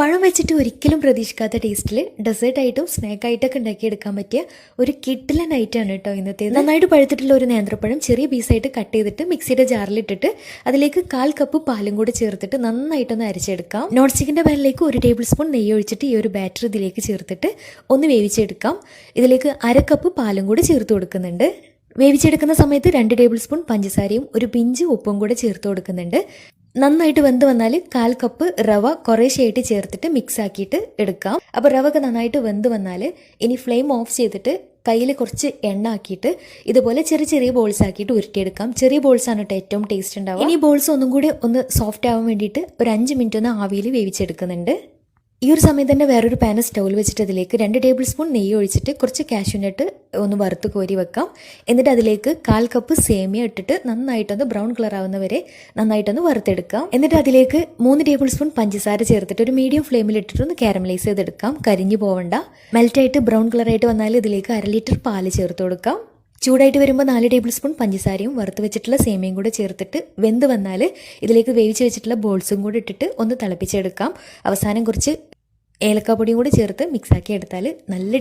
പഴം വെച്ചിട്ട് ഒരിക്കലും പ്രതീക്ഷിക്കാത്ത ടേസ്റ്റിൽ ഡെസേർട്ടായിട്ടും സ്നാക്കായിട്ടൊക്കെ ഉണ്ടാക്കിയെടുക്കാൻ പറ്റിയ ഒരു കിഡിലൻ ഐറ്റമാണ് കേട്ടോ ഇന്നത്തെ. നന്നായിട്ട് പഴുത്തിട്ടുള്ള ഒരു നേന്ത്രപ്പഴം ചെറിയ പീസായിട്ട് കട്ട് ചെയ്തിട്ട് മിക്സിയുടെ ജാറിലിട്ടിട്ട് അതിലേക്ക് 1/4 കപ്പ് പാലും കൂടി ചേർത്തിട്ട് നന്നായിട്ടൊന്ന് അരച്ചെടുക്കാം. നോൺ സ്റ്റിക്കിൻ്റെ പാനിലേക്ക് 1 ടേബിൾ സ്പൂൺ നെയ്യ് ഒഴിച്ചിട്ട് ഈ ഒരു ബാറ്റർ ഇതിലേക്ക് ചേർത്തിട്ട് ഒന്ന് വേവിച്ചെടുക്കാം. ഇതിലേക്ക് 1/2 കപ്പ് പാലും കൂടി ചേർത്ത് കൊടുക്കുന്നുണ്ട്. വേവിച്ചെടുക്കുന്ന സമയത്ത് 2 ടേബിൾ സ്പൂൺ പഞ്ചസാരയും ഒരു പിഞ്ച് ഉപ്പും കൂടെ ചേർത്ത് കൊടുക്കുന്നുണ്ട്. നന്നായിട്ട് വെന്ത് വന്നാൽ 1/4 കപ്പ് റവ കുറേശ്ശെയായിട്ട് ചേർത്തിട്ട് മിക്സ് ആക്കിയിട്ട് എടുക്കാം. അപ്പോൾ റവ ഒക്കെ നന്നായിട്ട് വെന്ത് വന്നാൽ ഇനി ഫ്ലെയിം ഓഫ് ചെയ്തിട്ട് കയ്യിൽ കുറച്ച് എണ്ണ ആക്കിയിട്ട് ഇതുപോലെ ചെറിയ ചെറിയ ബോൾസ് ആക്കിയിട്ട് ഉരുട്ടിയെടുക്കാം. ചെറിയ ബോൾസാണ് കേട്ടോ ഏറ്റവും ടേസ്റ്റ് ഉണ്ടാവുക. ഇനി ബോൾസ് ഒന്നും കൂടി ഒന്ന് സോഫ്റ്റ് ആവാൻ വേണ്ടിയിട്ട് ഒരു 5 മിനിറ്റ് ഒന്ന് ആവിയിൽ വേവിച്ചെടുക്കുന്നുണ്ട്. ഈ ഒരു സമയത്ത് തന്നെ വേറൊരു പാന് സ്റ്റൗവിൽ വെച്ചിട്ട് അതിലേക്ക് 2 ടേബിൾ സ്പൂൺ നെയ്യ് ഒഴിച്ചിട്ട് കുറച്ച് കാഷ്യൂനട്ട് ഒന്ന് വറുത്ത് കോരി വെക്കാം. എന്നിട്ട് അതിലേക്ക് 1/4 കപ്പ് സേമിയ ഇട്ടിട്ട് നന്നായിട്ടൊന്ന് ബ്രൗൺ കളർ ആവുന്നവരെ നന്നായിട്ടൊന്ന് വറുത്തെടുക്കാം. എന്നിട്ട് അതിലേക്ക് 3 ടേബിൾ സ്പൂൺ പഞ്ചസാര ചേർത്തിട്ട് ഒരു മീഡിയം ഫ്ലെയിമിൽ ഇട്ടിട്ട് ഒന്ന് കാരമലൈസ് ചെയ്തെടുക്കാം. കരിഞ്ഞു പോവണ്ട. മെൽറ്റായിട്ട് ബ്രൗൺ കളറായിട്ട് വന്നാൽ ഇതിലേക്ക് 1/2 ലിറ്റർ പാല് ചേർത്ത് കൊടുക്കാം. ചൂടായിട്ട് വരുമ്പോൾ 4 ടേബിൾ സ്പൂൺ പഞ്ചസാരയും വറുത്ത് വെച്ചിട്ടുള്ള സേമിയയും കൂടെ ചേർത്തിട്ട് വെന്ത് വന്നാൽ ഇതിലേക്ക് വേവിച്ച് വെച്ചിട്ടുള്ള ബോൾസും കൂടി ഇട്ടിട്ട് ഒന്ന് തിളപ്പിച്ചെടുക്കാം. അവസാനം കുറച്ച് ഏലക്കാപ്പൊടിയും കൂടി ചേർത്ത് മിക്സാക്കി എടുത്താൽ നല്ല